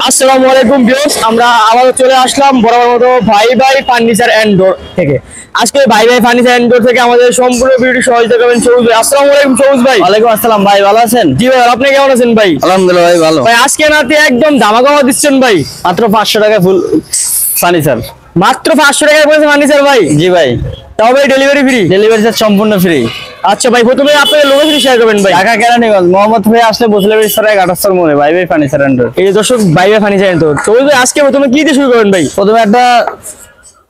আসসালামু আলাইকুম ভিউয়ার্স, আমরা আবার চলে আসলাম বরাবর মতো ভাই ভাই ফার্নিচার এন্ড ডোর থেকে। আজকে ভাই ভাই ফার্নিচার এন্ড ডোর থেকে আমাদের সম্পূর্ণ ভিডিওটি সহযোগিতা করবেন সবুজ ভাই। আসসালামু আলাইকুম সবুজ ভাই। ওয়ালাইকুম আসসালাম ভাই, ভালো আছেন? জি ভাই, আপনি কেমন আছেন ভাই? আলহামদুলিল্লাহ ভাই, ভালো। ভাই আজকে নাতে একদম ধামাকা দিচ্ছেন ভাই, মাত্র 500 টাকা ফুল ফার্নিচার। মাত্র 500 টাকায় পড়েছে ফার্নিচার ভাই। জি ভাই, তাও ভাই ডেলিভারি ফ্রি? ডেলিভারি চার্জ সম্পূর্ণ ফ্রি। আচ্ছা ভাই, প্রথমে আপনাদের লোকেশন শেয়ার করবেন ভাই। ঢাকা কেরানীগঞ্জ মোহাম্মদ হয়ে আসলে বসলে বিস্তারায় গাটাস্তর মোড়ে ভাই ভাই ফার্নিচার এন্ড ডোর। এই যে দর্শক, ভাই ভাই ফার্নিচার এন্ড ডোর। সবুজ ভাই আজকে প্রথমে কি দিয়ে শুরু করবেন ভাই? প্রথমে একটা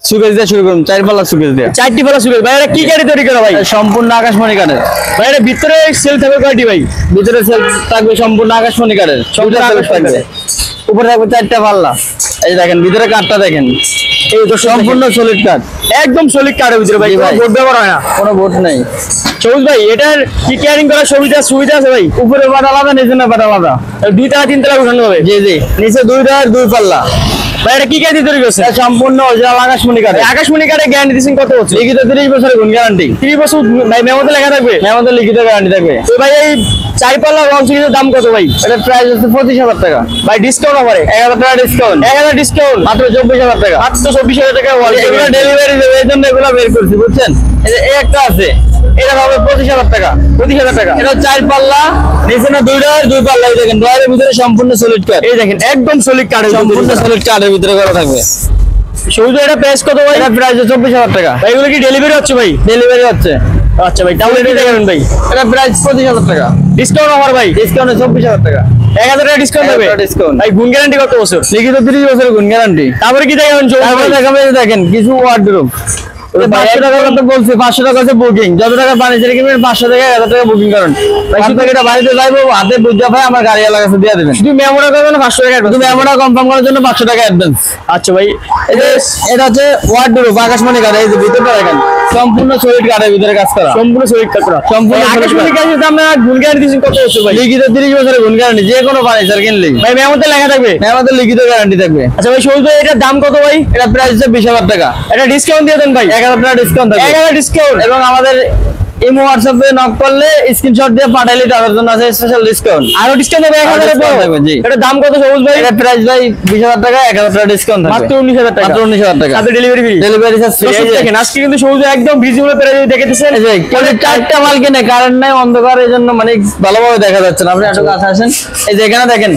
সুকেস দিয়ে শুরু করুন, 4 পাল্লা সুকেস দিয়ে। 4টি পাল্লা সুকেস ভাই, এটা কি গাড়ি তৈরি করা ভাই? সম্পূর্ণ আকাশমণি কাঠের ভাই এটা ভিতরে সেল থাকবে কয়টি ভাই? ভিতরে সেলফ থাকবে সম্পূর্ণ আকাশমণি কাঠের, সম্পূর্ণ সেলফ থাকবে। উপরে থাকবে 4টা পাল্লা। এই দেখেন ভিতরে কাঠটা দেখেন, এই তো সম্পূর্ণ সলিড কাঠ, একদম সলিড কাঠের ভিতরে ভাই, জি কোনো ভাই। বোর্ড ব্যবহার হয় না। কোনো বোর্ড নেই। সবুজ ভাই এটার কি কেয়ারিং করার সুবিধা আছে ভাই? উপরে পাট আলাদা, নিচে পাট আলাদা। 2 তলা 3 তলা উঠানো হবে? জি জি, নিচে 2 টায়ার 2 পাল্লা। ভাই এটা কি গাড়ি তৈরি করছে? এটা সম্পূর্ণ অরিজিনাল আকাশমণি কাঠের। আকাশমণি কাঠে গ্যারান্টি দিচ্ছেন কত বছর? লিখিত 30 বছরের গুণ গ্যারান্টি। 30 বছর ভাই, মেমোতে লেখা থাকবে? আমাদের লিখিত গ্যারান্টি থাকবে। তো ভাই এই 4 পাল্লা রং সিরিজের দাম কত ভাই? এটা প্রাইস হচ্ছে 25,000 টাকা। ভাই ডিসকাউন্ট অফারে 1000 টাকা ডিসকাউন্ট, 1000 ডিসকাউন্ট, মাত্র 24,000 টাকা। মাত্র 24,000 টাকা। এগুলো ডেলিভারি দেবে, এই জন্য এগুলো বের করছি, বুঝছেন? এই যে এই একটা আছে, এটা হবে 25,000 টাকা। 25,000 টাকা। এটা 4 পাল্লা, নিচে না 2 টায়ার 2 পাল্লা। এই দেখেন ডয়ারের ভিতরে সম্পূর্ণ সলিড কাঠ, এই দেখেন একদম সলিড কাঠের সম্পূর্ণ সলিড কাঠের ভিতরে করা থাকবে। সবুজ এটা প্রাইস কত ভাই? এটা প্রাইস 24,000 টাকা। ভাই এগুলো কি ডেলিভারি হচ্ছে ভাই? ডেলিভারি হচ্ছে। আচ্ছা ভাই, তাহলে এটা দেবেন ভাই। এটা প্রাইস 25,000 টাকা। ডিসকাউন্ট অফার ভাই? ডিসকাউন্টে 24,000 টাকা। 1000 টাকা ডিসকাউন্ট হবে। 1000 ডিসকাউন্ট। ভাই গুণ গ্যারান্টি কত বছর? লিখিত 30 বছরের গুণ গ্যারান্টি। তারপরে কি দেখাবেন? তারপরে দেখাবে, এই দেখেন কিছু ওয়ার্ডরোব। 500 টাকা তো বলছি, 500 টাকা আছে বুকিং। যত টাকা ফার্নিচার কিনবেন 500 টাকা 1000 টাকা বুকিং করেন। ভাই শুধু এটা বাড়িতে যাইবো, হাতে বুঝা ভাই আমার গাড়ি এলাকা কাছে দিয়ে দেবেন। শুধু মেমোরা করবেন 500 টাকা অ্যাডভান্স। তুমি এমনটা কনফার্ম করার জন্য 500 টাকা অ্যাডভান্স। আচ্ছা ভাই, এই যে এটা হচ্ছে ওয়ার্ডরোব আকাশমণি কাঠ। এই যে ভিতরটা দেখেন সম্পূর্ণ সলিড কাঠের ভিতরে কাজ করা, সম্পূর্ণ সলিড কাঠ করা। সম্পূর্ণ ভাই, solid আকাশমণি কাঠ। কাঠের দাম না গুণ গ্যারান্টি দিচ্ছেন কত বছর ভাই? লিখিত 30 বছরের গুণ গ্যারান্টি, যে কোনো ফার্নিচার কিনলেই ভাই মেমোতে লেখা থাকবে? আমাদের লিখিত গ্যারান্টি থাকবে। আচ্ছা ভাই সবুজ ভাই এটার দাম কত ভাই? এটা প্রাইস হচ্ছে 20,000 টাকা। এটা ডিসকাউন্ট দিয়ে দেন ভাই। 1000 টাকা ডিসকাউন্ট থাকবে। 1000 ডিসকাউন্ট। এবং আমাদের ইমো হোয়াটসঅ্যাপে নক করলে স্ক্রিনশট দিয়ে পাঠাইলে তাদের জন্য আছে স্পেশাল ডিসকাউন্ট। আরো ডিসকাউন্ট হবে 1000 এর discount থাকবে, জি। এটার দাম কত সবুজ ভাই? এটা প্রাইস ভাই 20,000 টাকা, 1000 টাকা ডিসকাউন্ট থাকবে। মাত্র 19,000 টাকা। মাত্র 19,000 টাকা। সাথে delivery free. Delivery charge free. দর্শক দেখেন আজকে কিন্তু সবুজ একদম ভিজিবল প্রাইসে দেখেছেন। এই যে কেউ 4টা মাল কিনে, কারেন্ট নাই, অন্ধকার, এই জন্য মানে ভালোভাবে দেখা যাচ্ছে না। আপনি একটু কাছে আসেন, এই যে এখানে দেখেন,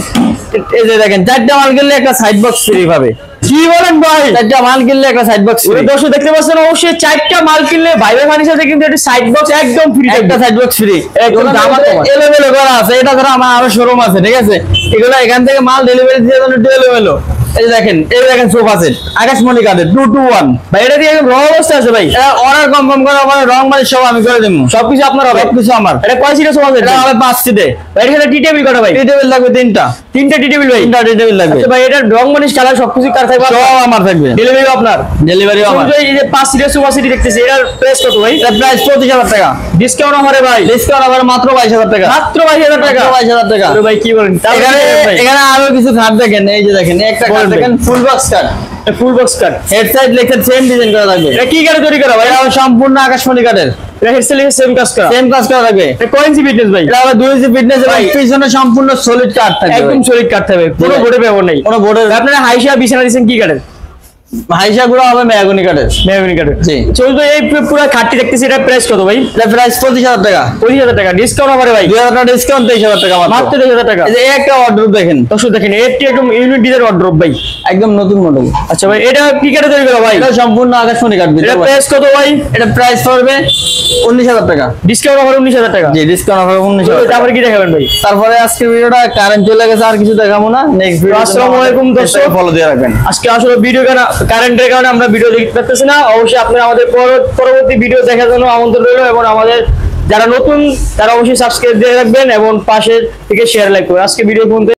এই যে দেখেন 4টা মাল কিনলে একটা সাইড বক্স ফ্রি পাবে। কি বলেন ভাই? 4টা মাল কিনলে একটা সাইড বক্স ফ্রি। দর্শক দেখতে পাচ্ছেন, অবশ্যই 4টা মাল কিনলে ভাই ভাই ফার্নিচারে কিন্তু একটা সাইড বক্স একদম ফ্রি একটা সাইড বক্স ফ্রি। একদম দাম এলোমেলো করা আছে, এটা ধরো আমার আরো শোরুম আছে, ঠিক আছে? এগুলো এখান থেকে মাল ডেলিভারি দিয়ে দেন একটু এলোমেলো। এই দেখেন, এই দেখেন সোফা সেট আকাশমণি কাঠের 221। ভাই এটা দিয়ে একদম রং অবস্থা আছে ভাই। এটা অর্ডার কনফার্ম করা মানে রং মানে সব আমি করে দেবো, সবকিছু আপনার হবে। সবকিছু আমার। এটা কয় সিটের সোফা সেট? এটা হবে 5 সিটে। ভাই এর সাথে টি টেবিল কটা ভাই? টি টেবিল লাগবে 3টা। 3টা টি টেবিল ভাই? 3টা টি টেবিল লাগবে। আচ্ছা ভাই এটার রং মানিশ কালার সবকিছু কার থাকবে? সব আমার থাকবে। ডেলিভারি আপনার? ডেলিভারি আমার। সবুজ ভাই, এই যে 5 সিটের সোফা সেট দেখতেছি, এটার প্রাইস কত ভাই? এটা প্রাইস 25,000 টাকা। ডিসকাউন্ট অফারে ভাই? ডিসকাউন্ট আবার মাত্র 22,000 টাকা। মাত্র 22,000 টাকা। 22,000 টাকা। আরে ভাই কি বলেন? তাহলে এখানে ভাই এখানে আরো কিছু খাট দেখেন, এই যে দেখেন একটা খাট বলেন ভাই। দেখেন full box cut, full box cut. Head side লেখা সেম ডিজাইন করা থাকবে। এটা কি কাঠে তৈরি করা ভাই? এটা সম্পূর্ণ আকাশমণি কাঠের, এটা হেডসেল সেম কাজ করা। সেম কাজ করা থাকবে। এটা কয় ইঞ্চি ফিটনেস ভাই? এটা আবার 2 ইঞ্চি ফিটনেস এবং ভাই। পিছনে সম্পূর্ণ সলিড কাঠ থাকবে। একদম সলিড কাঠ থাকবে, কোনো ভাই। বোর্ডে ব্যবহার নেই। কোনো বোর্ডের আপনারা হাইসা বিছানা দিচ্ছেন কি কাঠের? হাইসা গুলো হবে মেহগনি কাঠের। মেহগনি কাঠের। জি। চলতো এই পুরো খাটটি দেখতেছি, এটা প্রাইস কত ভাই? এটা প্রাইস 25,000 টাকা। 25,000 টাকা। ডিসকাউন্ট অফারে ভাই? 2,000 টাকা ডিসকাউন্ট, 23,000 টাকা মাত্র 23,000 টাকা। এই যে এই একটা অর্ডার দেখেন, দর্শক দেখেন এটি একদম ইউনিক ডিজাইন ওয়ার্ড্রপ ভাই। একদম নতুন মডেল। আচ্ছা ভাই এটা কি কাঠে তৈরি করা ভাই? এটা সম্পূর্ণ আকাশমণি কাঠ। এটা প্রাইস কত ভাই? এটা প্রাইস পড়বে 19,000 টাকা। ডিসকাউন্ট অফারে 19,000 টাকা। জি, ডিসকাউন্ট হবে 19,000 টাকা। তারপরে কি দেখাবেন ভাই? তারপরে আজকের ভিডিওটা কারেন্ট চলে গেছে, আর কিছু দেখাবো না। Next video. আসসালামু আলাইকুম দর্শক, ফলো দিয়ে রাখবেন। আজকে আসলে ভিডিও কারেন্টের কারণে আমরা ভিডিও দেখতে পাচ্ছি না। অবশ্যই আপনারা আমাদের পরবর্তী ভিডিও দেখার জন্য আমন্ত্রণ রইল, এবং আমাদের যারা নতুন তারা অবশ্যই সাবস্ক্রাইব দিয়ে রাখবেন এবং পাশে থেকে শেয়ার লাইক করবেন। আজকে ভিডিও পর্যন্ত।